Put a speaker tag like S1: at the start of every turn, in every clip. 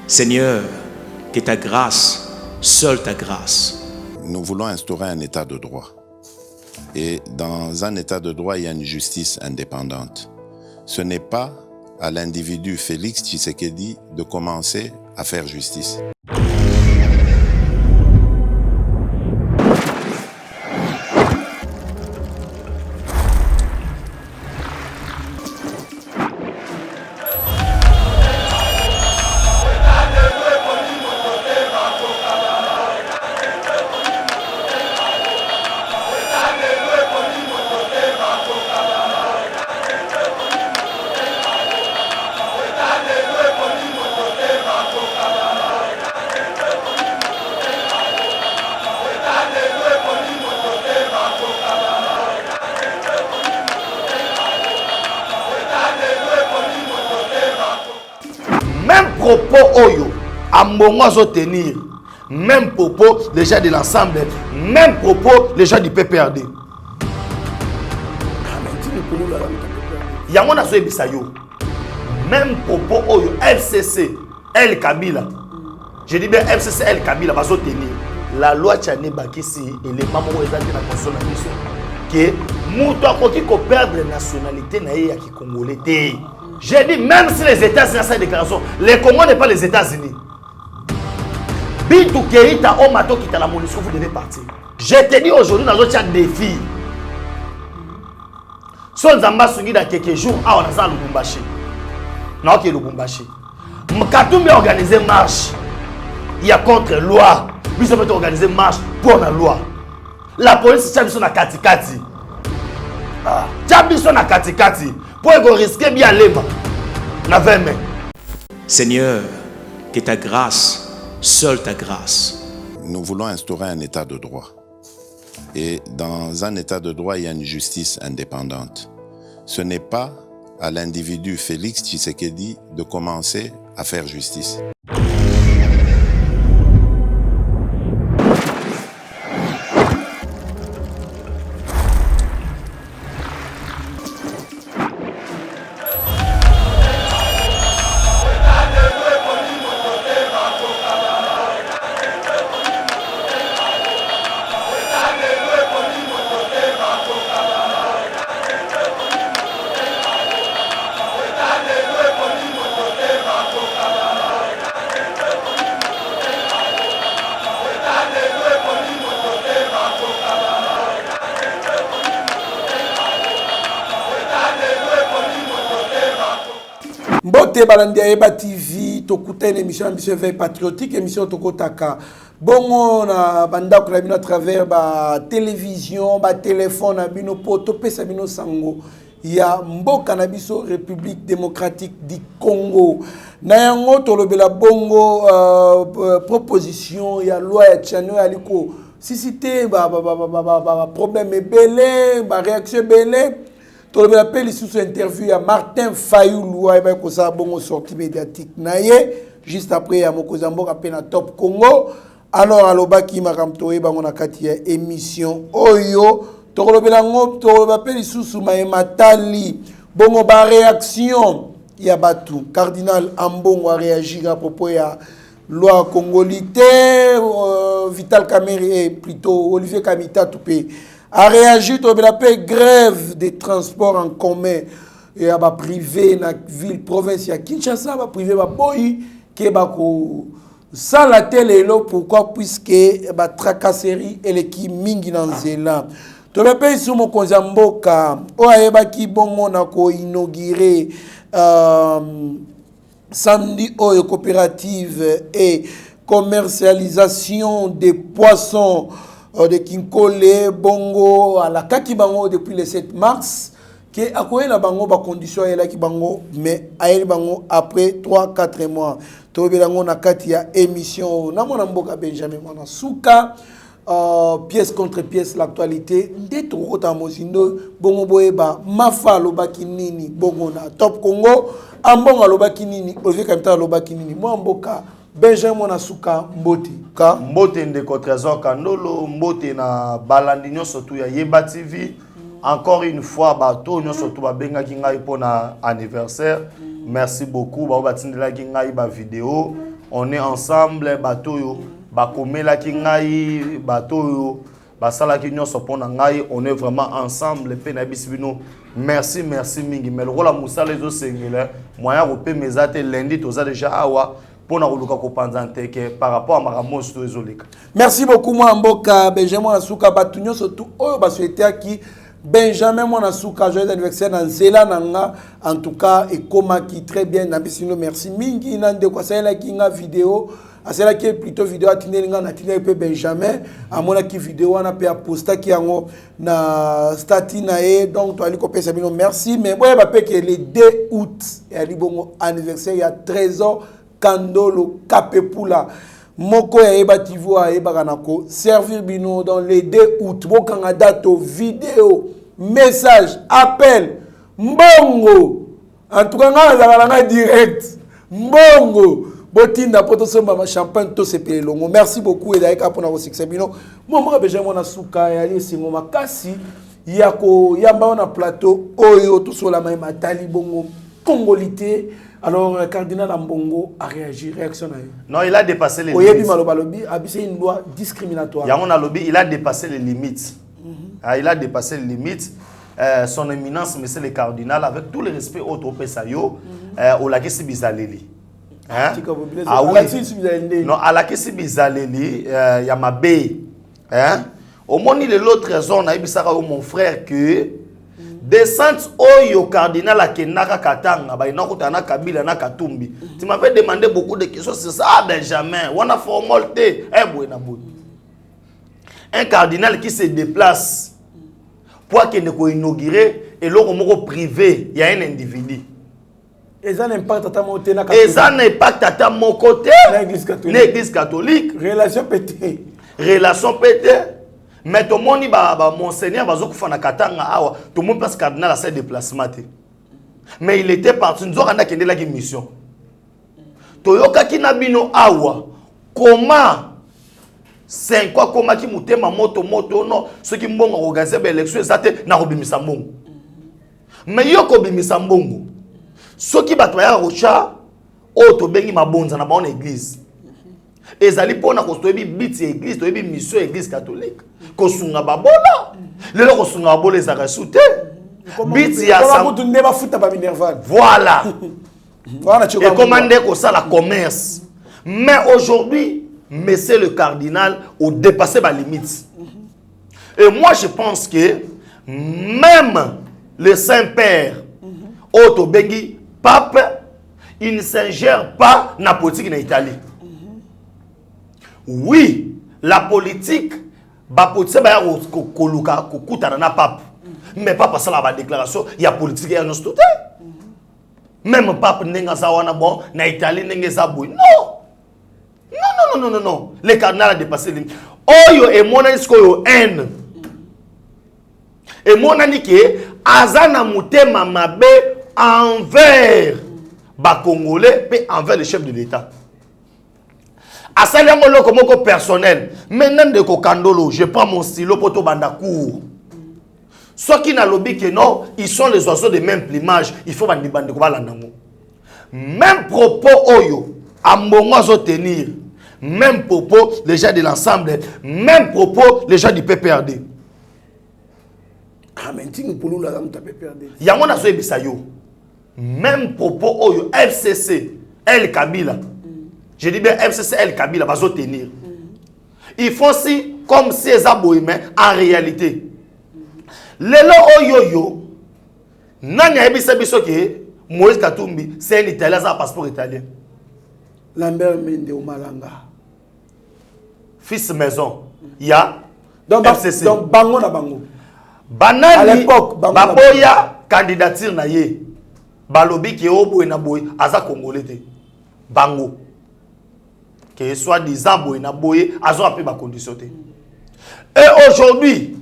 S1: Seigneur, que ta grâce, seule ta grâce.
S2: Nous voulons instaurer un état de droit. Et dans un état de droit, il y a une justice indépendante. Ce n'est pas à l'individu Félix Tshisekedi de commencer à faire justice.
S3: Même propos Oyo, à moment de tenir, même propos les gens de l'ensemble, même propos les gens du PPRD. Il y a mon Bisayo. Même propos Oyo, FCC, El Kabila. Je dis bien FCC, El Kabila va se tenir. La loi Tchane Bakissi et les mamans ont été dans la consolation. Que Mouton qui perdre la nationalité naïe qui congolais. J'ai dit, même si les États-Unis ont cette déclaration, les Congo n'est pas les États-Unis. Bintou Keita, Omato qui est la MONUSCO, vous devez partir. J'ai te dit aujourd'hui dans notre défi. Si on a soumis dans quelques jours, on a le Lubumbashi. Non, qui est Lubumbashi. Mkatoumi a organisé marche. Il y a contre loi. Ils ont organisé marche pour la loi. La police, c'est sur la Katikati. Sur la Katikati. Pour qu'on risque bien l'éma. Na 20 mai.
S1: Seigneur, que ta grâce, seule ta grâce.
S2: Nous voulons instaurer un état de droit. Et dans un état de droit, il y a une justice indépendante. Ce n'est pas à l'individu Félix Tshisekedi de commencer à faire justice.
S4: Mbote Balandia Eba TV, tokuta une émission veille patriotique, émission Tokotaka. Bongo na banda ko à travers ba télévision, ba téléphone na bino poto pesa bino sango. Ya mboka na biso République démocratique du Congo. Na yango tolobela bongo proposition ya loi ya Tchano aliko suscité ba problème belé, ba réaction belé. Tu appelles sous interview à Martin Fayoulou, il va bongo sortie médiatique naie juste après à Mokozambo appelé na Top Congo. Alors aloba ki makamto e bango na kati ya émission oyo to lobelango to appelle sous Matali bongo ba réaction ya batu cardinal Ambongo a réagi à propos ya loi congolité Vital Kamerhe et plutôt Olivier Kamita Toupé a réagi to appelle grève des transports en commun et à ba privé na ville province ya Kinshasa ba privé ba boyi ke ba ko ça la télé là pourquoi puisque ba tracasserie et l'équipe mingi dans zela to le pays sous mon konzamboka o ayeba ki bongo na ko inaugurer samedi oyo coopérative et commercialisation des poissons de Kinkole bongo à la Kakibango depuis le 7 mars que akoye la bango ba condition ya la kibango mais ayeli bango après 3-4 mois to belango na kati ya émission na mona mboka Benjamin mona suka pièce contre pièce l'actualité ndeto kota mozindo bongo boyeba mafa lobaki nini bongo na Top Congo ambonga lobaki nini Olivier Kamita lobaki nini mo mboka Benjamin na suka mboti ka
S3: mbote ndeko Trésor Kandolo mbote na balandi nyonso tu ya Yeba TV. Encore une fois, bato nous surtout babenga ki ngai pona anniversaire. Merci beaucoup ba batindela ki ngai ba vidéo on est ensemble, batoyo, bakomela ki ngai, batoyo, basala ki nyonso pona ngai, on est vraiment ensemble, pe na bisibino. Merci, merci mingi. Mais le rôle à Moussa les autres singles, moyen repé mes ates lundi, tous déjà awa, pour nous que par rapport à Maramos, tout les.
S4: Merci beaucoup, moi, Mboka, Benjamin Asuka, Batunyo, surtout, oh, bah, souhaité à qui Benjamin Monasuka, joyeux anniversaire dans Zela Nanga, en tout cas, et Koma qui très bien, Nabissino, merci. Mingi, Nande, quoi, c'est là qui a vidéo, c'est là qui est plutôt vidéo, à Tinenga, Natina, peu Benjamin, à mon qui vidéo, on a pu poster qui a na statinae, donc, toi, Aliko Sabino, merci. Mais moi, je vais que le 2 août, et à bon anniversaire, il y a 13 ans, Kandolo, Kapepula. Moko ya eba tivoa eba kanako servir bino dans les 2 août bokanga dato vidéo message appel mbongo en tout cas nga direct mbongo botinda poto somba ma champagne to sepele longo merci beaucoup et daika pona ko succès bino momo beje mona suka ya lisingo makasi yako yamba na plateau oyo to sola mai matali bongo congolité. Alors, le cardinal Ambongo a réagi, réaction.
S3: Non, il a dépassé les limites.
S4: C'est une loi discriminatoire.
S3: Il a dépassé les limites. Il a dépassé les limites. Son éminence, monsieur le cardinal, avec tout le respect au Topesayo, au Lakisi Bizaleli. Ah oui. Non, à Lakisi Bizaleli, il y a ma baie. Au moins, il est l'autre raison, mon frère, que. Descente oyo cardinal akenaka katanga ba inakota na kabila na katumbi. Tu m'avais demandé beaucoup de questions sur ça. Ah Benjamin, on a formalité. Un cardinal qui se déplace pour qu'il ne soit inauguré et l'homme privé, il y a un individu.
S4: Et ça n'impacte à mon côté.
S3: Et ça n'impacte à mon côté. L'église catholique.
S4: Relation pétée.
S3: Relation pétée. Mais tout le monde dit monseigneur bazokufana katanga awa tout le monde pense cardinal a ses déplacements. Mais il était parti nous avons kende la mission. Toyoka kinabino awa comment c'est quoi comment ki mutema moto non ce qui mbongo organiser l'élection ezate na robimisa mbongo. Mais yoko bimisa mbongo. Ce qui bataya rocha o to bengi mabonza na ba église. Ezali pona ko toyebi biti église toyebi mission église catholique. Kosunga babola lelo kosunga babola ezaka soute biti ya voilà et commandé ko ça la commerce mais aujourd'hui monsieur le cardinal a dépassé ma limite et moi je pense que même le Saint-Père Otto Bengi pape il ne s'ingère pas dans la politique en Italie. Oui, la politique ba politique ba koluka kokutana na pape mais pas passer la déclaration il y a politique et nostre même pape nenga sa wana bon na Italie nenga sa boy non le cardinal a dépassé limite oyo et mona isko yo haine et mona nike azana mutema mabe envers ba congolais et envers le chef de l'état. À ça, il y a un personnel. Maintenant, de Kokandolo, je prends mon stylo pour tout bandakour. Ceux qui n'ont lobby que non, ils sont les oiseaux de même plumage. Il faut bandi même propos oyo, à mon tenir. Même propos, les gens de l'ensemble. Même propos, les gens du PPRD. Il y a mon asso bisayo. Même propos oyo, FCC, El Kabila. Je dis bien FCC El Kabila va se tenir. Ils font si comme si les aboyements en réalité. Lelo oyoyo, nani ebisa biso ke Moïse Katumbi, c'est un Italien, ça un passeport italien.
S4: Lambert Mende Omalanga.
S3: Fils maison, il y a
S4: donc,
S3: FCC.
S4: Donc bango na bango.
S3: Banani,
S4: à l'époque,
S3: baboya candidature na ye. Balobi ki obo na boy, aza congolais te. Bango. Que soit disant boy na boy, azo appelé ma condition te. Et aujourd'hui,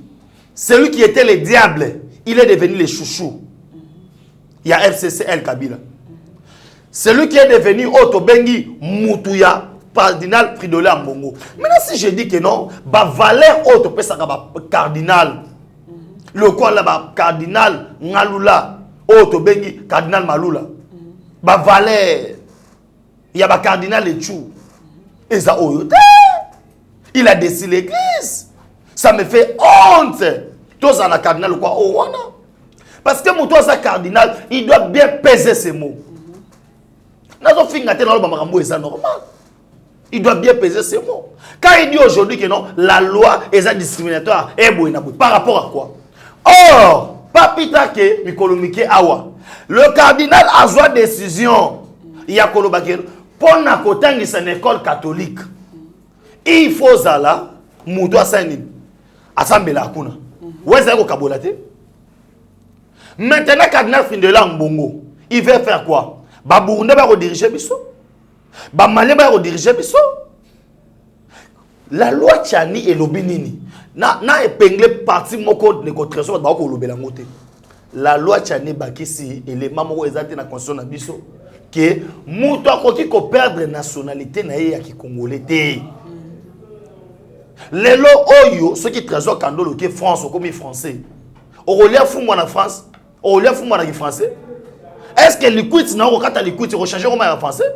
S3: celui qui était le diable, il est devenu le chouchou. Il y a FCC El Kabila. Celui qui est devenu Otto Bengi Moutouya, cardinal Fridolin Ambongo. Maintenant, si je dis que non, bah valeur Otto Pesaka cardinal. Le quoi là, cardinal Ngalula, Otto Bengi, cardinal Malula. Bah valeur. Il y a bah cardinal Echou. Et ça, il a décidé l'église. Ça me fait honte. Tous en a cardinal ou quoi? Oh, parce que mon toit cardinal, il doit bien peser ses mots. C'est normal. Il doit bien peser ses mots. Quand il dit aujourd'hui que non, la loi est discriminatoire, par rapport à quoi? Or, papita ke mikolomike awa. Le cardinal a joué décision. Il y a kolobakero pour na kotangi c'est une école catholique. Il faut zala muto asani asambela akuna. Weza ko kabolate. Maintenant cardinal Findela Mbongo, il veut faire quoi? Ba Burundais va rediriger biso. Ba Malien va rediriger biso. La loi Tchani et l'obinini na épinglé parti moko de contre ba ko lobela ngote. La loi Tchani bakisi élément moko ezate na constitution na biso que muto akoki ko perdre nationalité na ye ya ki congolais te. Lelo oyo ceux qui trésor kandolo ke France comme français. Au relais fou moi en France, au relais fou moi en français. Est-ce que les quits na ko kata les quits rechanger comme en français?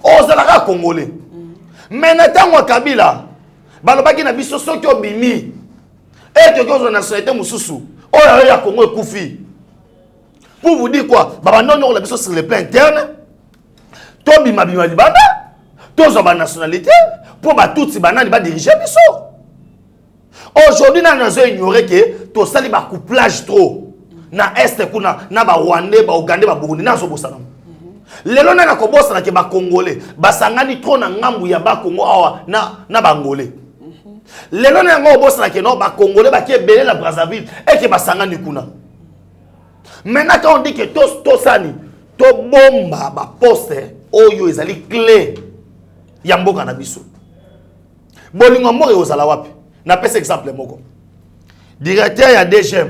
S3: Oh zalaka congolais. Mais natango Kabila balobaki na biso soki obimi et que cause nationalité mususu oyo ya Congo ekufi. Pour vous dire quoi? Baba non la biso sur le plan interne. To bima bima libanda, to zo ba nationalité pour ba tout banani ba diriger biso. Aujourd'hui na nazo ignorer que to sali ba couplage trop na est kuna na ba Rwandais ba Ougandais ba Burundi na zo bosana. Lelo na ko bosana ke ba Congolais ba sangani trop na ngambu ya ba Congo awa na ba Angolais. Lelo na ngo bosana ke no ba Congolais ba ke belé la Brazzaville et ke ba sangani kuna. Maintenant quand on dit que to sani to bomba ba poste oyo ezali clé ya mboka na biso. Bolingo moko ezala wapi? Na pesa exemple moko. Directeur ya DGM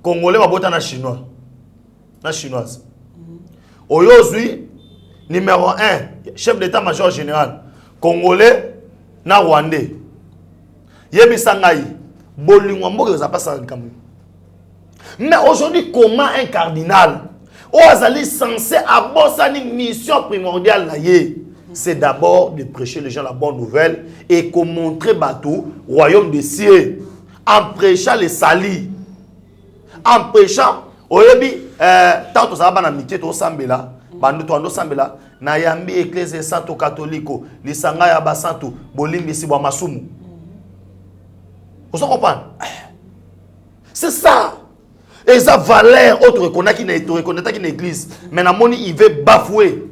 S3: Congolais ba bota na chinois. Na chinoise. Oyo zui numéro 1 chef d'état-major général Congolais na Rwandais. Yebisa ngai bolingo moko ezala pasa nkambu. Mais aujourd'hui, comment un cardinal est censé avoir une mission primordiale? C'est d'abord de prêcher les gens la bonne nouvelle et de montrer bateau royaume des cieux en prêchant les salis. En prêchant, tant que ça va dans le sambela, bandu sambela, na yambi église santo catholico, les sanga ya basanto, bolimbi si bo masumu. Vous comprenez? C'est ça. Et ça valeur autre reconnaît qui n'est qu'une église. Mais il veut bafouer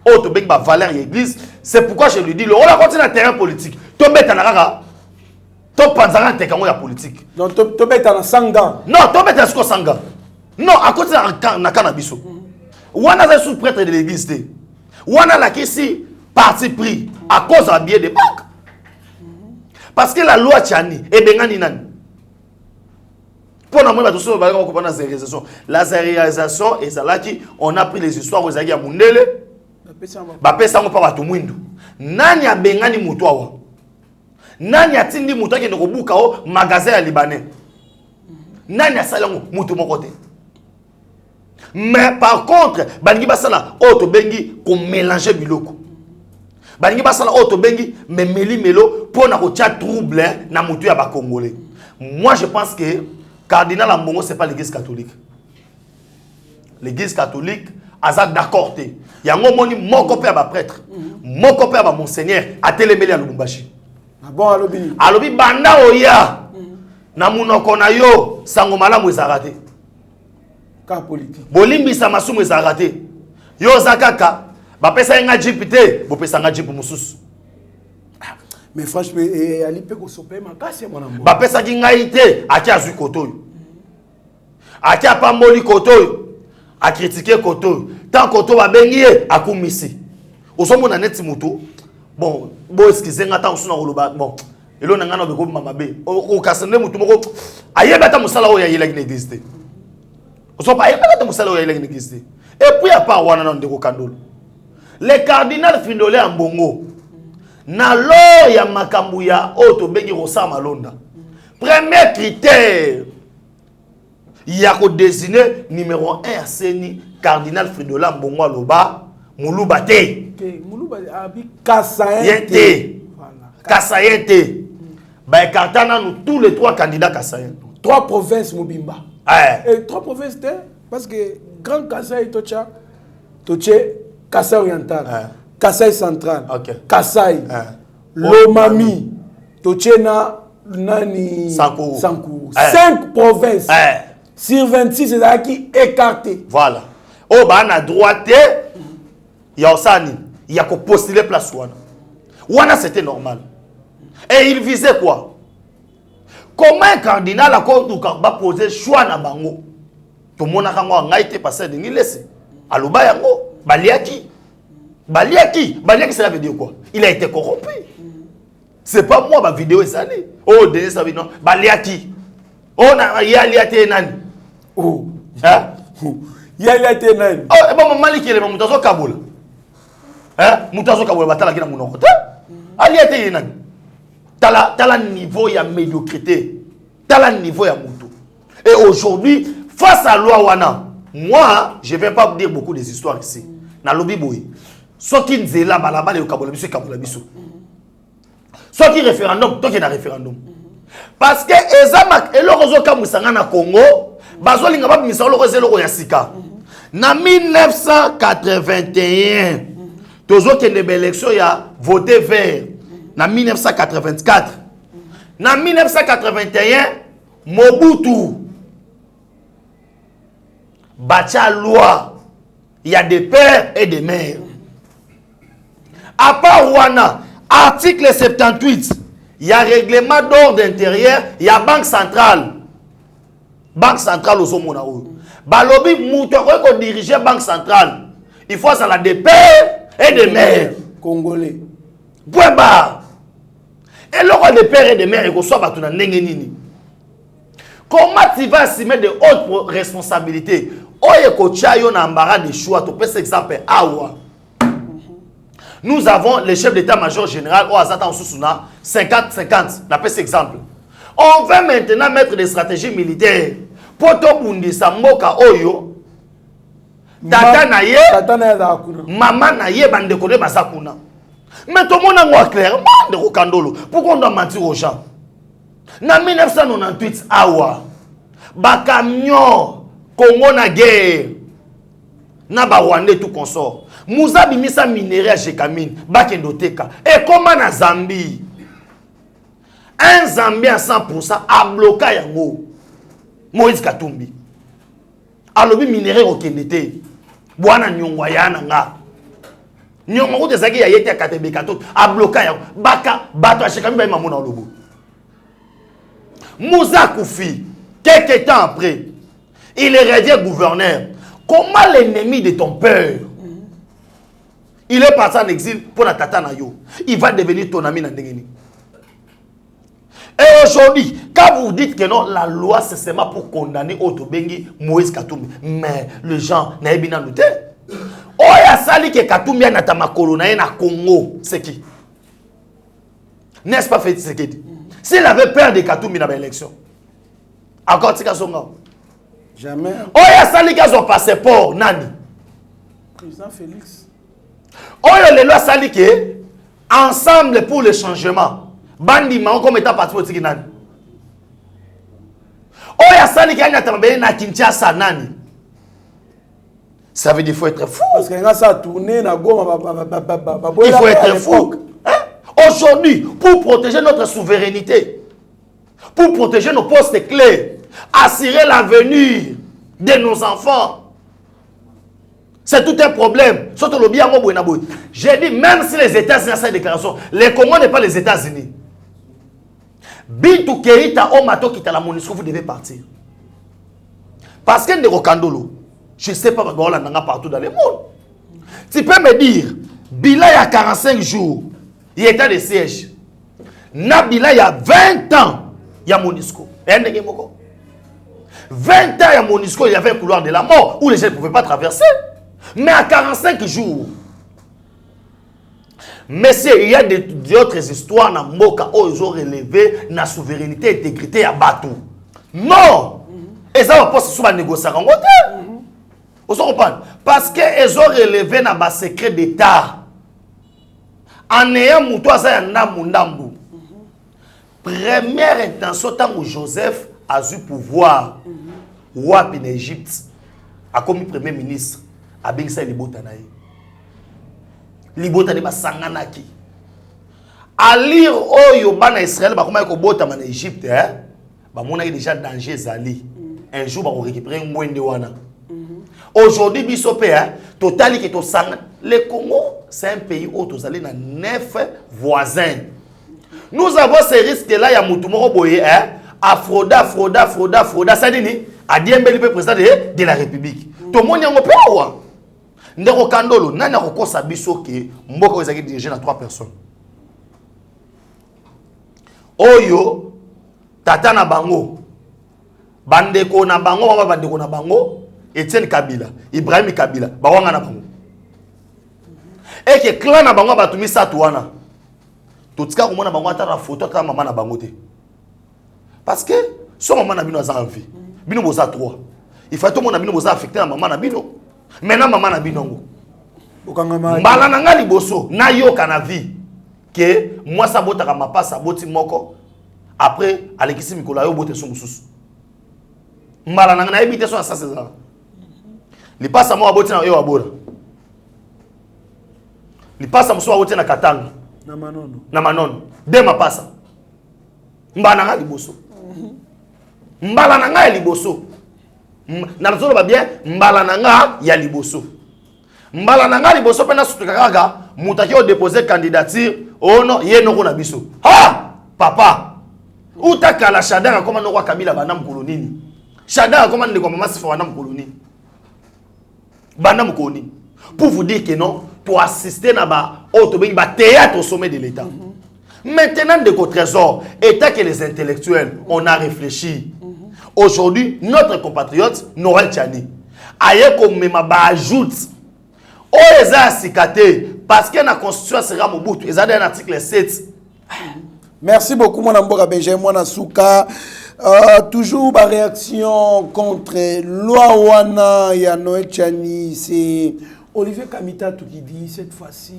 S3: autre ben valeur l'église. C'est pourquoi je lui dis le on a continué le terrain politique. Tu mets en araga. Tu penses à la politique.
S4: Non, tu mets en sanga.
S3: Non, tu mets en sanga. Non, à côté de la cannabis. On a des sous-prêtres de l'église. On a la ici parti pris à cause d'un billet de banque. Parce que la loi Tchani est bengani nani. La réalisation et ça là qui on a pris les histoires aux agia mundele ba pesa ngo pa watu mwindu nani abengani mutu awa nani atindi mutu akende ko buka o magasin ya libanais nani asalango mutu mokote. Mais par contre bangi basala auto bengi ko mélanger biloko bangi basala auto bengi me meli melo pour na ko tia trouble na mutu ya ba congolais. Moi je pense que Cardinal Ambongo, ce n'est pas l'église catholique. L'église catholique, a d'accord. Il y a un moment où mon copain est prêtre, mon copain est monseigneur, à Télémélé à Lubumbashi.
S4: Ah bon, alobi.
S3: Alobi banda oya. Na munoko na yo, sangomala mo ezarate.
S4: Ka politique.
S3: Bolimbi sa masumu ezarate. Yo zakaka, ba pesa nga jipite, bo pesa nga jipu mususu.
S4: Mais franchement, Ali Peko Sopé, ma casse, mon amour.
S3: Ba pesa ki ngai te, aki azu kotoyo. Aki apamboli kotoyo. A critiquer kotoyo. Tant kotoyo ba bengiye, akumisi. Osomo na neti muto. Bon, bo excusez nga ta osuna koloba. Bon, elo na ngana beko mama be. O kasende muto moko. Ayeba ta musala o ya yela ki n'existe. Osomo pa ayeba ta musala o ya yela ki n'existe. Et puis à part wana na ndeko kandolo. Le cardinal Findolé Ambongo. Na lo ya makambu ya oto bengi rosa malonda. Premier critère il y a désigné numéro 1 Seni cardinal Fridolin Mbongo Loba Muluba te.
S4: Muluba abi Kassayen
S3: Yente. Kassayen te. Bah écartana nous tous les 3 candidats Kassayen.
S4: 3 provinces Mobimba.
S3: Ouais.
S4: 3 provinces parce que Grand Kassai Tocha Kassai oriental, Kassai central, Kassai, Lomami, Tochena nani Sankourou. 5 provinces. Sur 26 c'est qui écarté.
S3: Voilà. Oh bah à droite il y a Osani, il y a qu'à postuler place Wana c'était normal. Et il visait quoi? Comment un candidat la cour va poser choix na bango? Tout le monde a été passé de laisser. Alouba yango, Baliaki. Baliaki cela veut dire quoi? Il a été corrompu. C'est pas moi ma vidéo est salée. Oh Denis ça veut dire non. Baliaki. On a yaliate nani.
S4: Oh.
S3: Hein?
S4: Yaliate nani.
S3: Oh et bon maman qui est le mutazo Kaboul. Hein? Mutazo Kaboul batala qui na munoko. Aliate nani. T'as niveau ya médiocrité. T'as niveau ya muto. Et aujourd'hui, face à loi wana, moi, je ne vais pas vous dire beaucoup des histoires ici. Na lobi boy. Soit qui nzela balaba le Kabola biso Kabola biso. Soit qui référendum, toi qui na référendum. Parce que ezamak eloko ka musanga na Congo, bazo linga ba misa loko zeloko ya sika. Na 1981, tozo kende be élection ya voter vert. Na 1984. Na 1981, Mobutu bâtia loi. Il y a des pères et des mères. À part Rwanda, article 78, il y a règlement d'ordre intérieur, il y a banque centrale. Banque centrale au Somonao. Balobi Moutouako ko diriger banque centrale. Il faut ça des pères et des mères.
S4: Congolais.
S3: Point barre. Et l'on des pères et des mères, il soit battu dans Nengenini. Comment tu vas assumer de hautes responsabilités? Oye kochayo na embarras de choix. Tu peux exemple Awa. Nous avons le chef d'état-major général au Azata Osusuna 50-50. On appelle cet exemple. On va maintenant mettre des stratégies militaires pour tout bundi samboka oyo. Tata na ye, maman na ye bande kone basakuna. Mais tout le monde a clairement de Rokandolo. Pourquoi on doit mentir aux gens? En 1998, Awa, Bakamion, Congo na guerre, na Rwanda tout consort. Mouza bimisa minerai à Jekamine, Bakendoteka. Et comment na Zambie? Un Zambie à 100% a bloqué yango. Moïse Katumbi. Alobi minerai au Kendete. Bwana nyongwa yana nga. Nyongwa kote zaki ya yete ya Katebe Kato a bloqué yango. Baka bato a Jekamine ba mamona lobo. Moussa Koufi, quelques temps après, il est réduit gouverneur. Comment l'ennemi de ton père, il est parti en exil pour la tata Nayo, il va devenir ton ami Nandengeni. Et aujourd'hui, quand vous dites que non, la loi c'est seulement pour condamner Otobengi, Moïse Katumbi, mais les gens n'ont pas noté. Oh, il y a sali que Katumbi na tamakolo na Congo, c'est qui? N'est-ce pas fait ce qu'il dit? S'il avait peur de Katumbi dans l'élection, encore Tika Songa.
S4: Jamais.
S3: Oh, il y a sali qui a son passeport, Nani?
S4: Président Félix.
S3: Oh, il y a les lois sali qui ensemble pour le changement. Bandi ma comme état parti politique Nani? Oh, il y a sali qui a na Kinshasa Nani? Ça veut dire qu'il faut être fou.
S4: Parce que ça a tourné, il
S3: faut être fou. Aujourd'hui, pour protéger notre souveraineté, pour protéger nos postes clés, assurer l'avenir de nos enfants, c'est tout un problème. J'ai dit, même si les États-Unis ont cette déclaration, les Congo n'est pas les États-Unis. Bintou Keita, Omato Kita la MONUSCO, vous devez partir. Parce que Ndekokandolo, je ne sais pas, partout dans le monde. Tu peux me dire, Bila il y a 45 jours, il y a état de siège. Nabila, il y a 20 ans, il y a MONUSCO. 20 ans, il y a MONUSCO, il y avait un couloir de la mort où les gens ne pouvaient pas traverser. Mais à 45 jours, monsieur, il y a d'autres histoires dans Moka où ils ont relevé la souveraineté et l'intégrité à Batou. Non! Et ça va pas se négocier en côté. Vous comprenez? Parce qu'ils ont relevé dans le secret d'État. En ayant moutoua ça ndambu. Première intention tant que Joseph a eu pouvoir wap en Égypte a comme premier ministre a bingsa libota na ye. Libota de basanganaki. A lire oyo bana Israël ba comment ko bota en Égypte ba mona déjà danger zali. Un jour ba ko récupérer mwende wana. Aujourd'hui, Bissopé, total qui est au sang. Le Congo, c'est un pays où nous allons dans 9 voisins. Nous avons ces risques-là, il y a Moutoumoro Boye, Afroda, ça dit, à Diembeli, président de la République. Tout le monde est en paix. Nous avons Kandolo, nous avons Sabiso qui est dirigé dans 3 personnes. Oyo, Tata na Bango, Bandeko na Bango, Bandeko na Bango. Etienne Kabila, Ibrahim Kabila, bawanga na bango. Et que clan na bango batumi satouana. Tout ce qu'on a bango ata la photo ta maman na bango te. Parce que son maman na bino a envie. Bino boza 3. Il faut tout mon bino boza affecté na maman na bino. Maintenant maman na bino ngo. Mbala na nga liboso na yo kana vie que moi ça bota ka mapa ça boti moko. Après alekisi mikolo yo bote so mususu. Mbala na nga na ebite so ça c'est ça. Li pasa mo aboti na yo abora. Li pasa mo so aboti na Katanga. Na manono. Dema pasa. Mbala nga liboso. Mbala na nga liboso. Na nzolo ba bien mbala na nga ya liboso. Mbala na nga liboso pe na sutu kaka mutaki o déposer candidature ono ye noko na biso. Ha! Papa. Utaka la Shadara koma no kwa Kabila bana mkolonini. Shadara koma ndeko mama sifa bana mkolonini. Bana mkolonini. Pour vous dire que non, pour assister na ba théâtre au sommet de l'État. Maintenant de côté trésor, état que les intellectuels on a réfléchi. Aujourd'hui, notre compatriote Noël Tchani aye comme ma ajoute o eza sikate parce que la constitution sera Mobutu, ils ont un article 7.
S4: Merci beaucoup mon amboka Benjamin Mwanasuka. Toujours ma réaction contre loi wana ya Noël Tchani, c'est Olivier Kamita qui dit cette fois-ci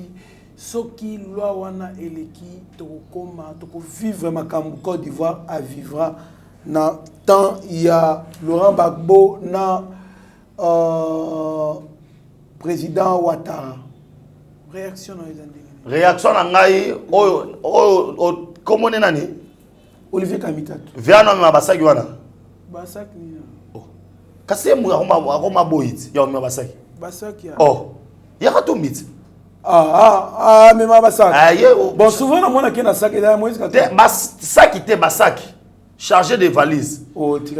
S4: ce qui loi wana eleki tokoma toko vivre makambu Côte d'Ivoire à vivre na temps il y a Laurent Gbagbo na président Ouattara. Réaction na
S3: réaction na ngai o comment on nani
S4: Olivier Kamita
S3: viana na basaki wana
S4: basaki ni
S3: kasi mu akoma boyit ya mu basaki
S4: basaki
S3: oh ya katumit
S4: mais ma basaki bon souvent na mona kena saki da Moïse Katumbi
S3: basaki te basaki chargé de valises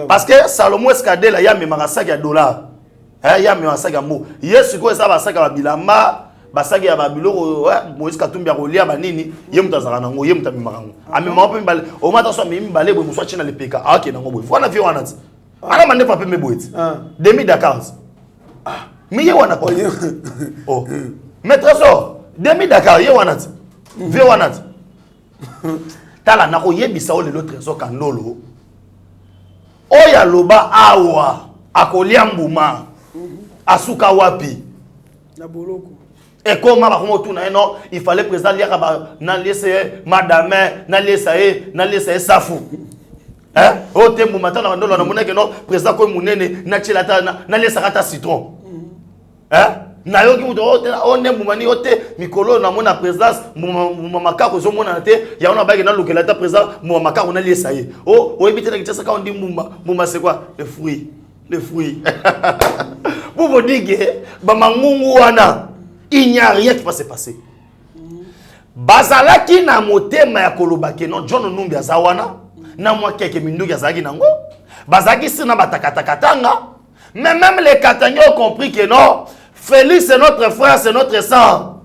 S3: parce que Salomon Escadela ya me marasaki ya dollar ya me marasaki ya mo yesu ko esa basaki ba bilamba basaki ya babilo Moïse Katumbi ya kolia banini ye mutazaka nango ye mutamimakango amema pe mbale o mata so mi mbale bo muswa china le peka ake nango bo fona vi wana ana mande pa pe me boiti demi Dakar mi ye wana ko oh maître so demi Dakar ye wana vi wana tala na ko yebisa o le l'autre so kanolo oya loba awa akolia mbuma asuka wapi
S4: na boloko.
S3: Et comme il fallait président na laisser madame na laisser Safou. Hein? Au tempo matana ndolo na moneke no président ko munene na chilata na laisser kata citron. Hein? Na yoki muto on ne mumani ote mikolo na mona présidence mumamaka ko zo mona te ya ona bagi na lokela ta président mumamaka on a laisser ye. Oh, o ebite na kitasa ka on dit mumba c'est quoi? Les fruits. Vous vous dites ba mangungu wana il n'y a rien qui va se passer. Bazalaki na motema ya kolobake non John Numbi azawana na mwa keke minduki azaki nango bazaki sina batakatakatanga mais même les Katangais ont compris que non Félix c'est notre frère, c'est notre sang.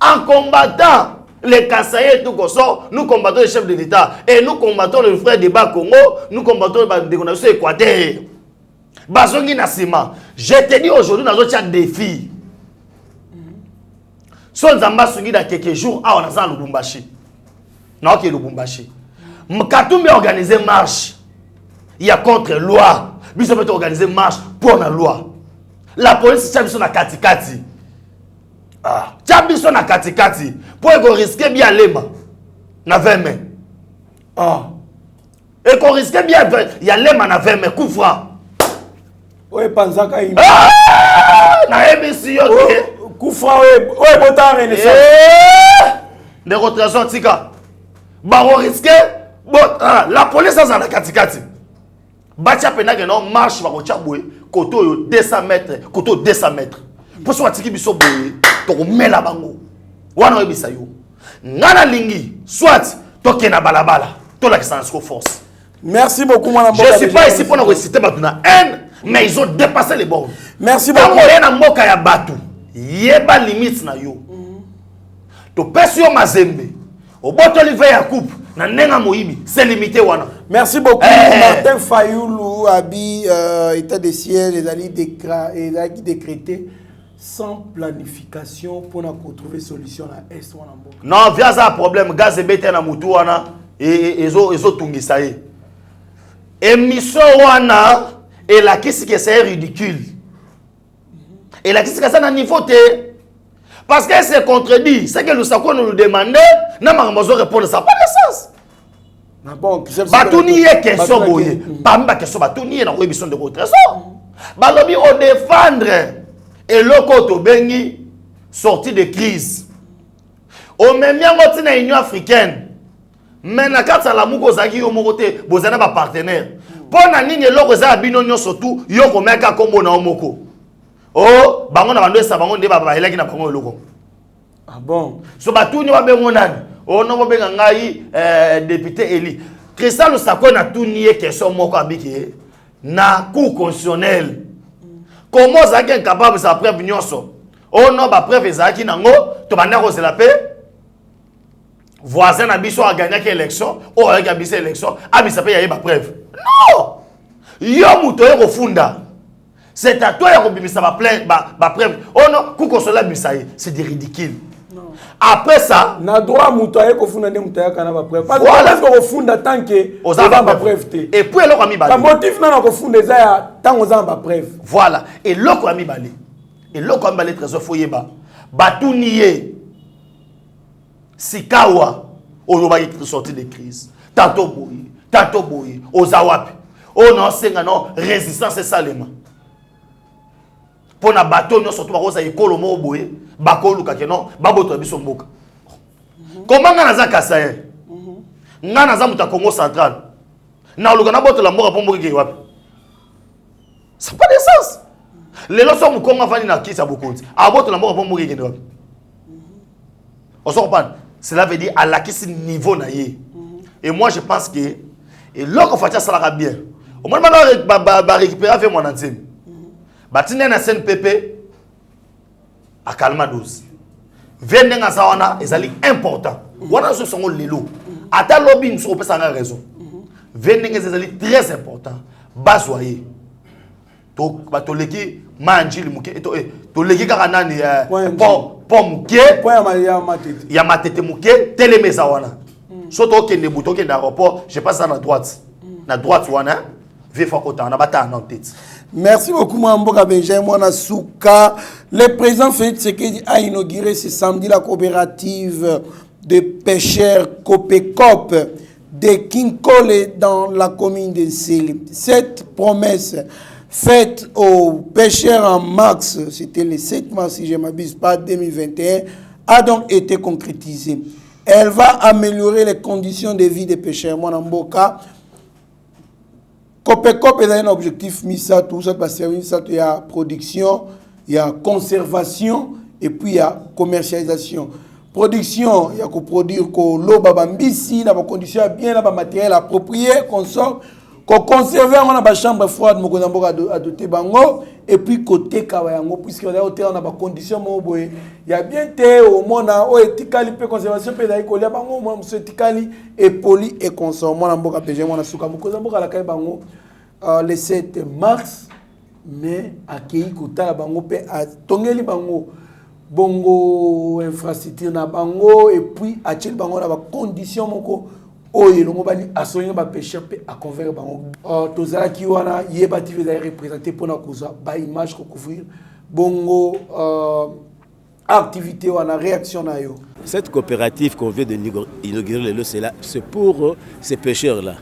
S3: En combattant les Kassaïs tout comme ça, nous combattons les chefs de l'État et nous combattons les frères de Bas Congo, nous combattons les déconnaissances Équateur. Bazongi Nassima, je te dis aujourd'hui dans un défi. Si on a dans quelques jours, on a dans Lubumbashi. Non, qui est Lubumbashi. Katumbi a organisé marche. Il y a contre loi. Nous avons organisé marche pour la loi. La police tient biso na katikati. Ah, tient biso na katikati. Pour qu'on risque bien lema. Na 20 mai. Ah. Et qu'on risque bien y a lema na 20 mai. Coup franc.
S4: Ouais, Panzaka.
S3: Ah! Na émission.
S4: Coup franc, ouais, botan renaissance.
S3: Des retraçons tika. Baron risque. Bon, la police a na katikati. Batia penage non marche va kocha boye. Koto 200 mètres. Koto 200 mètres. Pour soit tiki biso boye. To mela bango. Wana webisa yo. Ngana lingi. Soit toke na balabala. To la kisansko force.
S4: Merci beaucoup, mon
S3: Je ne suis pas ici pour nous réciter ma haine, mais ils ont dépassé les bornes.
S4: Merci beaucoup.
S3: Quand on est dans moka ya batu, yeba limite na yo. To pesio mazembe. Au boto live ya coupe, na nenga moibi, c'est limité wana.
S4: Merci beaucoup. Martin Fayoulou Abi état de siège les alliés décrété sans planification pour trouver solution à est wana mboka.
S3: Non, via ça problème gaz et bété na mutu wana et ezo tungisa ye. Émission wana et la qu'est-ce que c'est ridicule. Et la qu'est-ce que ça n'a niveau té parce qu'elle se contredit, c'est que le Sako nous demandait, n'a pas répondre ça pas de sens.
S4: Bon,
S3: Batouni est question boye. Bamba question Batouni est dans émission de retraite. Balobi au défendre et lokoto bengi sortie de crise. Au même temps na Union africaine. Mais na kata la muko zaki yo mokote bozana ba partenaire. Pona nini loko za bino nyo surtout yo komeka kombo na omoko. Oh, bango na bando esa bango nde ba elaki na bango loko.
S4: Ah bon.
S3: So batuni wa bengo nani? Oh no benga ngai député Eli. Christian Sako na tunié question moko abiki na cour constitutionnel. Comment zaki incapable sa preuve nyonso? Oh non ba preuve zaki nango to banda ko se la paix. Voisin a biso a gagné quelle élection, ou a gagné élection, a bisa pe ya ba preuve. Non! Yo muto yo funda. C'est à toi ya bimisa ba preuve. Oh non, ku konsola bisaye, c'est des ridicules. Non. Après ça,
S4: na droit muto ya ko funda ne muto ya kana ba preuve. Parce que ko funda tant que
S3: aux ba preuve. Et puis eloko ami balé.
S4: Le motif na ko funda za ya tant aux ba preuve.
S3: Voilà, et loko ami balé. Et loko ami balé trésor foyeba. Batunié. Sikawa, on va être sorti de crise. Tantôt boui, aux awapi. Oh non, c'est non, résistance c'est ça les mains. Pour na bateau, nous surtout à école au boui, bakolu kakeno, baboto biso mboka. Comment on a Kasaye? On a Zamuta Congo central. Na lugana boto la mboka pour mboka wapi. Ça n'a pas de sens. Les lois sont Congo vani na kisa bokonzi. Aboto la mboka pour mboka wapi. On s'en parle. Cela veut dire à la question niveau naïe. Et moi je pense que et l'autre fois ça sera bien. Au moins va récupérer avec mon antenne. Batine na CNPP à Kalma 12. Venez dans ça ezali important. Wana ce sont les lots. Ata lobby nous on peut ça raison. Venez ezali très important. Bazoyer. To batoleki manjili muke to leki kaka nani po muke
S4: po ya matete
S3: ya matete muke telemeza wana soto okende buto okende aéroport je passe na droite wana vefa kota na bata en tête.
S4: Merci beaucoup Mboka Benjamin Mwana Souka. Le président Félix Tshisekedi a inauguré ce samedi la coopérative de pêcheurs Copecop de Kinkole dans la commune de Seli. Cette promesse faite aux pêcheurs en mars, c'était le 7 mars si je ne m'abuse pas, 2021, a donc été concrétisée. Elle va améliorer les conditions de vie des pêcheurs. Mwana Mboka, Copecop est un objectif mis ça, tout ça, parce qu'il y a production, il y a conservation et puis il y a commercialisation. Production, il y a qu'on produire l'eau, babambisi, la condition bien, la matériel approprié, qu'on sort. Qu'on conserve on a ba chambre froide mo kozamboka adoter bango et puis côté kawayango puisque on a hôtel on a ba condition mo boye ya bien té au mona o etikali pe conservation pe dai kolia bango mo so etikali et poli et consomme mona mboka pege mona suka mo kozamboka la kai bango le 7 mars mais akei kotala bango pe tongeli bango bongo infrastructure na bango et puis atil bango na ba condition moko oyo elongo bani asonga ba pêcheur pe a convaincre bango tozala ki wana Yeba TV va représenter pour na koza ba image ko couvrir bongo activité wana réaction na yo.
S5: Cette coopérative qu'on vient d'inaugurer c'est pour ces pêcheurs-là.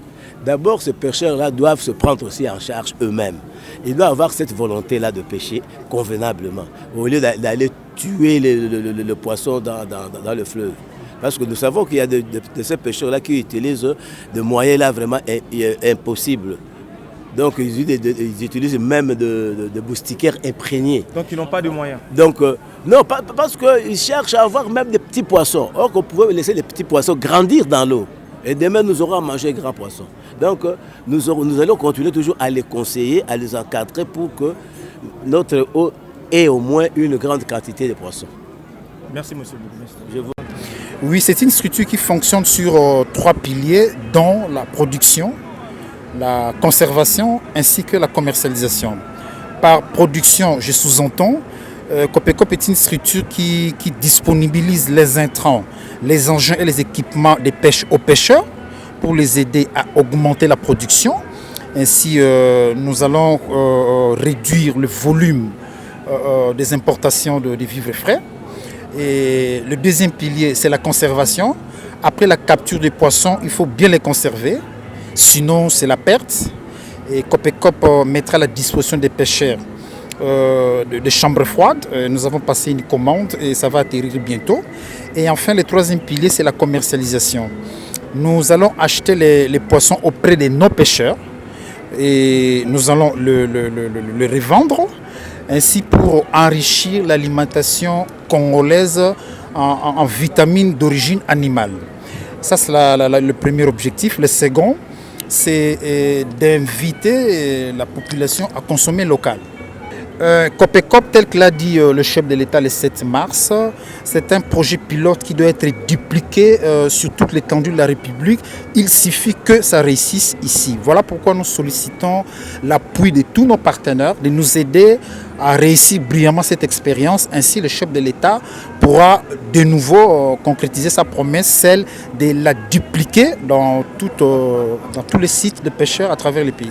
S5: D'abord, ces pêcheurs-là doivent se prendre aussi en charge eux-mêmes. Ils doivent avoir cette volonté-là de pêcher convenablement, au lieu d'aller tuer le poisson dans le fleuve. Parce que nous savons qu'il y a de ces pêcheurs-là qui utilisent des moyens-là vraiment impossibles. Donc ils utilisent même de moustiquaires imprégnés.
S6: Donc ils n'ont pas de moyens.
S5: Donc non, parce qu'ils cherchent à avoir même des petits poissons. Or qu'on pouvait laisser les petits poissons grandir dans l'eau. Et demain nous aurons à manger un grand poisson. Donc nous allons continuer toujours à les conseiller, à les encadrer pour que notre eau ait au moins une grande quantité de poissons.
S6: Merci monsieur. Merci.
S7: Oui, c'est une structure qui fonctionne sur 3 piliers, dont la production, la conservation ainsi que la commercialisation. Par production, je sous-entends, Copecop est une structure qui disponibilise les intrants, les engins et les équipements de pêche aux pêcheurs pour les aider à augmenter la production. Ainsi, nous allons réduire le volume des importations de vivres frais. Et le deuxième pilier, c'est la conservation. Après la capture des poissons, il faut bien les conserver. Sinon, c'est la perte. Et Copecop mettra à la disposition des pêcheurs des chambres froides. Nous avons passé une commande et ça va atterrir bientôt. Et enfin, le troisième pilier, c'est la commercialisation. Nous allons acheter les poissons auprès de nos pêcheurs et nous allons le revendre, ainsi pour enrichir l'alimentation congolaise en vitamines d'origine animale. Ça, c'est le premier objectif. Le second, c'est d'inviter la population à consommer local. Copecop, tel que l'a dit le chef de l'État le 7 mars, c'est un projet pilote qui doit être dupliqué sur toute l'étendue de la République. Il suffit que ça réussisse ici. Voilà pourquoi nous sollicitons l'appui de tous nos partenaires, de nous aider à réussir brillamment cette expérience. Ainsi, le chef de l'État pourra de nouveau concrétiser sa promesse, celle de la dupliquer dans tous les sites de pêcheurs à travers le pays.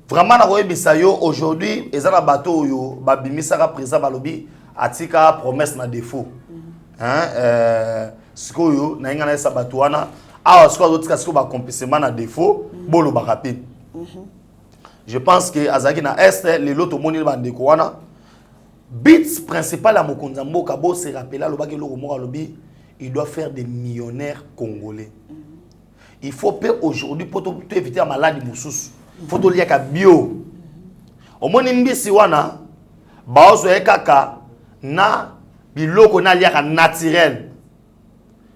S3: Vraiment na koyebisa yo aujourd'hui ezana bateau yo babimisaka président balobi atika promesse na défaut. Sikoyo na inga na esa bateau wana awa sikoyo tika sikoyo ba compensement na défaut bolo ba rapide. Je pense que azaki na est les loto moni ba ndeko wana bits principal à Mokonza Mboka bo se rappeler lobaki loko moko lobi il doit faire des millionnaires congolais. Il faut payer aujourd'hui pour éviter la maladie moussus. Faut to liaka bio. Omoni mbisi wana baozo ekaka na biloko na liaka naturel.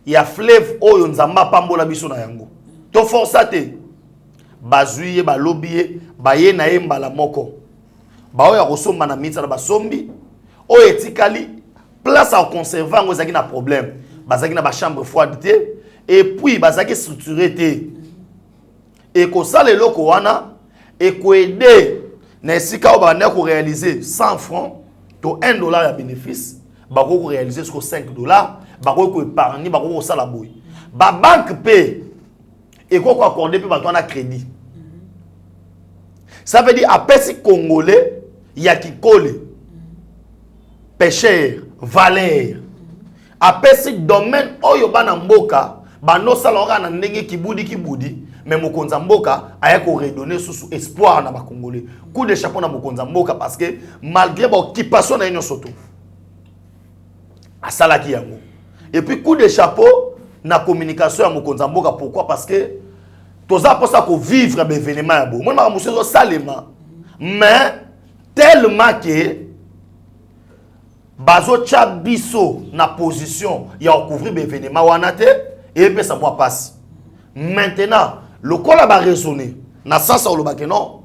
S3: Ya fleuve oyo nzamba pambola biso na yango. To forçate bazuye balobiye baye na embala moko. Baoya kosomba na mitsa na basombi o etikali place à conserver ngo zaki na problème. Bazaki na ba chambre froide te et puis bazaki structuré te. Et ko sala eloko wana et ko aider na esika o ba na ko réaliser 100 francs to $1 ya bénéfice ba ko réaliser jusqu'au $5 ba ko épargner ba ko sala boy ba banque paie et ko accorder pe ba to na crédit. Ça veut dire à pesi congolais ya kikole pêcheur valeur à pesi domaine oyo bana mboka bano salonga na ndenge kibudi mais Mokonza Mboka a redonné sous espoir na ba congolais coup de chapeau na Mokonza Mboka parce que malgré ba occupation na union soto asalaki yango et puis coup de chapeau na communication ya Mokonza Mboka. Pourquoi? Parce que toza posa ko vivre be événement ya bo moi musezo salema mais tellement que bazo chabiso na position ya couvrir be événement wana te et pe ça moi passe maintenant le col a raisonné na sens au lobake non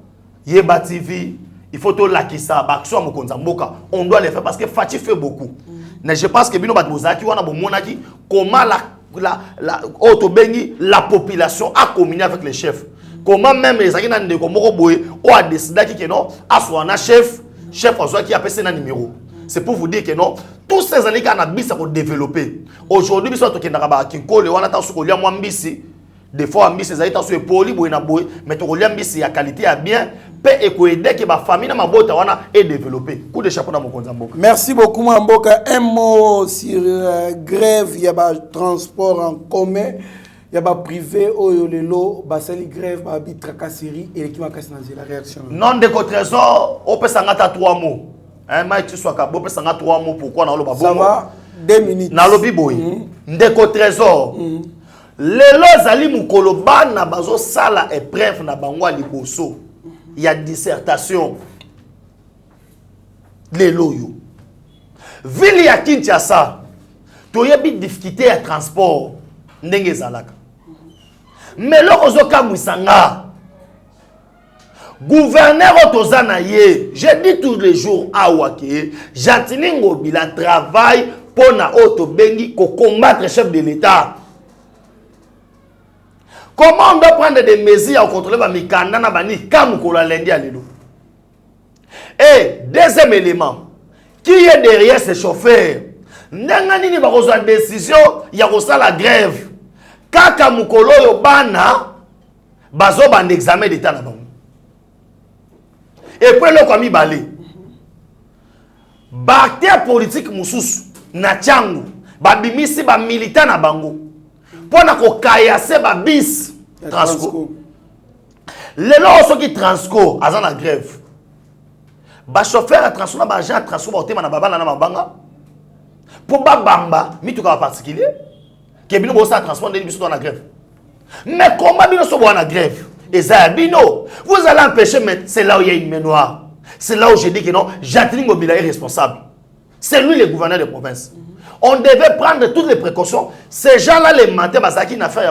S3: Yeba TV il faut to lakisa ba action Mokonza Mboka on doit les faire parce que Fati fait beaucoup Mais je pense que bino batozaki wana bomonaki comment la population a communiqué avec les chefs. Comment même les gens qui ont décidé que non, soit un chef qui a passé un numéro. C'est pour vous dire que non, tous ces années qu'on a développé. Aujourd'hui, nous avons des fois, nous avons des poli, mais nous avons la qualité à bien, et que ma famille est développée. Coup de chapeau dans mon compte.
S4: Merci beaucoup, Mamboka. Un mot sur grève, il y a un transport en commun. Il y a un privé, il y a une grève, il y a une tracasserie et il y a la réaction.
S3: Non, de trésor, on peut s'en 3 mots. Mike Swaka, on peut s'en 3 mots. Pourquoi on a
S4: ça va 2 minutes.
S3: Dans le biboy. De trésor. Les zali mukolo bana bazo sala épreuve na bangwa liboso. Il y a dissertation. Les loyo. Ville ya Kinshasa. To yebi difficulté à transport ndenge zalaka. Mais lo ozoka mwisanga. Gouverneur otozana ye, je dis tous les jours awake, Jatini Ngobila travaille pour na auto bengi ko combattre chef de l'État. Comment on doit prendre des mesures à contrôler ma mikanda na bani comme kola lendi alelo. Et deuxième élément, qui est derrière ces chauffeurs? Ndanga nini ba kozwa décision ya kosala grève. Kaka mukolo yo bana bazo ban examen d'état na bango. Et puis le komi balé. Bactère politique mususu na tchangu ba bimisi ba militant na bango. Pona ko kayase ba bis Transco. Lelo soki Transco azana grève. Ba chauffeur à Transco na ba agent Transco ba otema na babana na mabanga. Pour ba bamba mituka particulier. Que bino bo sa transport de biso dans la grève. Mais comment bino so bo na grève? Et ça bino, vous allez empêcher mais c'est là où il y a une main noire. C'est là où je dis que non, Jatini Ngobila est responsable. C'est lui le gouverneur de province. On devait prendre toutes les précautions. Ces gens-là, les matin, qui n'a fait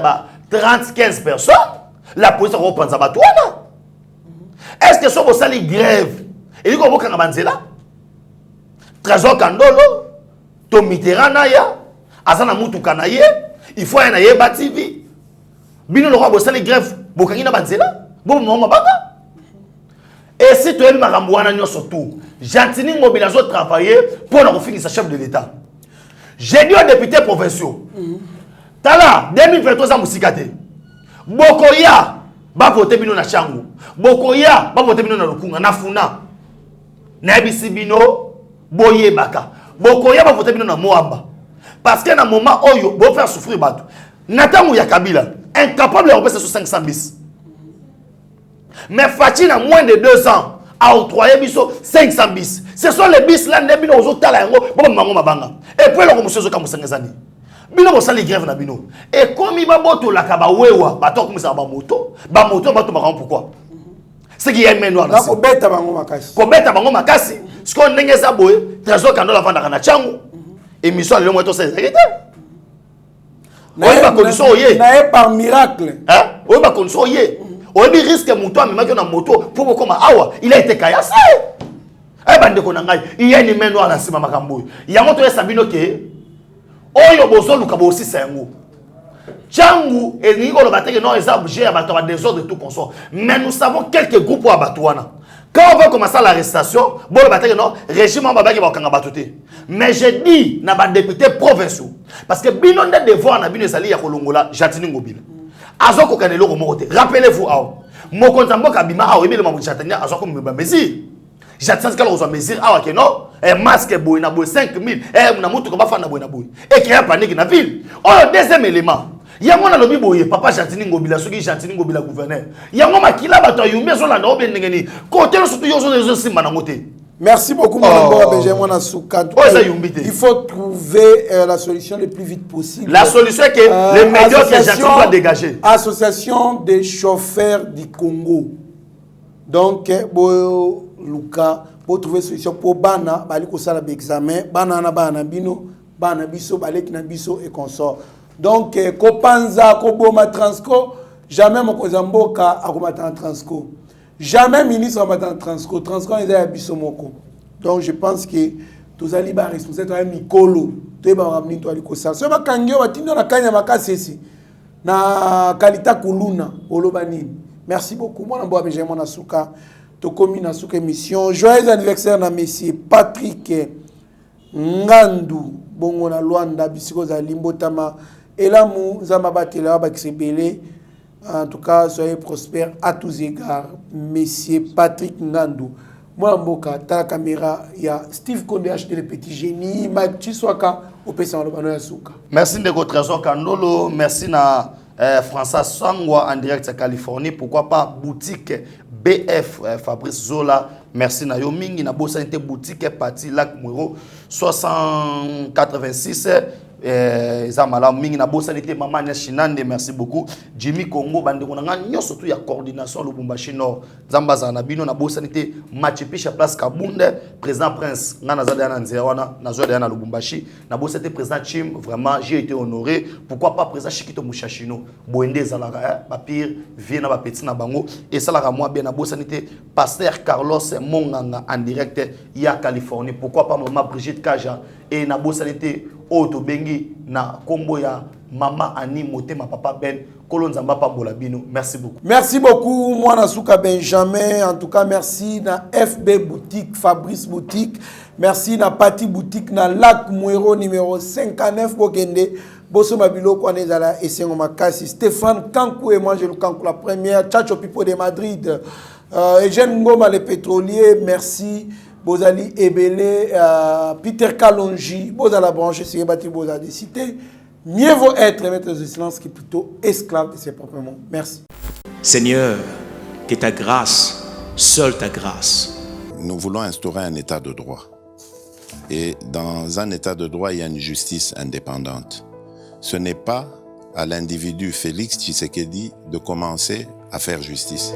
S3: 30-15 personnes, la police va reprendre ça. Est-ce que ce que ça les grève? Et il y a un Banzela, Trésor Kandolo, Tomitera Naya, Azana Moutou Kanaye, il faut un aye bativi. Bino le roi bossa les grèves, Bokangina Banzela, Bon Mabaka. Et si tu es Maramouana surtout, Jatini Ngobila a travaillé pour la finir sa chef de l'État. J'ai dit aux députés provinciaux, Tala, 2023 ans Moussikate, Bokoya, va voter Bino na Changu, Bokoya, va voter Bino na Lukunga, na Funa, Nabisi Bino, Boye Baka, Bokoya va voter Bino na Moamba. Parce qu'à un moment où il va faire souffrir Batou, Nathan Yakabila, incapable de repasser sur 500 bis. Mais Fatine a moins de 2 ans à octroyer 500 bis. Ce sont les bis là, les bino tala yango, bon mango mabanga. Et puis le monsieur zoka musangezani. Bino bo sali grève na bino. Et comme il va boto la kaba wewa, bato comme ça ba moto bato ba pourquoi? C'est qui est noir là.
S4: Ko beta bango makasi.
S3: Ko beta bango makasi. Ce qu'on ndengeza boye, Trésor Kandolo vanda kana changu. Émission le moto c'est arrêté.
S4: Na condition yé. Na par miracle.
S3: Hein? Oui ba condition yé. On risque mouton mais maintenant moto pour comme awa il a été caillassé. Eh bande ko nangai il y a une main noire na sima makambo. Il y a moto Sabino ke oyo bozo luka bo aussi sengo. Changu et ni ko le bateke non exemple j'ai abattoir désordre tout consort. Mais nous savons quelques groupes à abattoirna. Quand on va commencer l'arrestation, bon le bateke non régime babaki ba kanga batoté. Mais j'ai dit na ba député provinciaux parce que bino de devoir na bino ezali ya kolongola Jatini Ngobila. Azoko kanelo ko mokote. Rappelez-vous awa. Mokontambo kabima awa ebele mamu Jatania azoko mbeba mesure. J'attends qu'elle reçoit mesure awa ke non. Un masque boy na boy 5000. Na mutu ko ba fa na boy na boy. Et qu'il y a panique na ville. Oh le deuxième élément. Yango na lobi boye papa Jatini Ngobila soki Jatini Ngobila gouverneur. Yango makila bato yumbe zo la no be ndengeni. Côté surtout yo zo simba na ngote.
S4: Merci beaucoup, Mme Benjamin Souka. Il faut trouver la solution le plus vite possible.
S3: La solution est que les médias que Jatini doit dégager.
S4: Association des chauffeurs du Congo. Donc, Luka, pour trouver solution pour Bana, Bali Kosala examen, Bana Bana Bino, Bana Biso, Balek Nabiso et consort. Donc, Kopanza, Koboma Transco, jamais mon Kozamboka a combattu en Transco. Jamais ministre en Transco. Transco est à Bissomoko. Donc je pense que tozali ba responsable ya mikolo te ba ramni to ali kosala so ba kangyo batindo na kanya makasesi na kalita kuluna oloba nini. Merci beaucoup moi na bo abje mon asuka to komi na suka émission. Joyeux anniversaire na monsieur Patrick Ngandu bongo na Luanda bisiko za limbotama elamu zama batela ba kisebele. En tout cas, soyez prospères à tous égards, monsieur Patrick Ngandu. Moi, Mboka, ta caméra, il y a Steve Konde, acheté le petit génie, Mike Chiswaka, au Pessan Lobano Yasuka.
S3: Merci de votre trésor Kandolo, merci na François Sangwa en direct à Californie, pourquoi pas boutique BF Fabrice Zola, merci na yo mingi na bosanité boutique parti Lac Mouiro 686. Zamala mingi na bosanité maman Shinande, merci beaucoup. Jimmy Congo bandeko na nga surtout ya coordination Lubumbashi Nord. Zambaza na bino na bosanité Machipisha place Kabunde, président Prince ngana zada na nzerwana na zoda na Lubumbashi. Na bosanité président Chim, vraiment j'ai été honoré. Pourquoi pas président Chikito Mushashino, Boende Zalaga, Papir, Viena ba petit na bango et ça la moi bien na bosanité pasteur Carlos Monganga en direct ya Californie. Pourquoi pas maman Brigitte Kaja et na bosanité Oto Bengi na kombo ya Mama Ani Motema Papa Ben Kolonzamba Pambola Bino. Merci beaucoup.
S4: Merci beaucoup moi na Souka Benjamin. En tout cas merci na FB boutique Fabrice boutique. Merci na Pati boutique na Lac Mouiro numéro 59 Bokende. Bosso Mabilo Kwanezala et Sengo Makasi. Stéphane Kankou et moi je le Kankou la première. Chacho Pipo de Madrid. Eugène Ngoma le pétrolier. Merci. Bozali Ebele, Peter Kalonji, Bozala branché, c'est bâti Bozali cité. Mieux vaut être maître de silence qui plutôt esclave de ses propres mots. Merci.
S1: Seigneur, que ta grâce, seule ta grâce.
S2: Nous voulons instaurer un état de droit. Et dans un état de droit, il y a une justice indépendante. Ce n'est pas à l'individu Félix Tshisekedi de commencer à faire justice.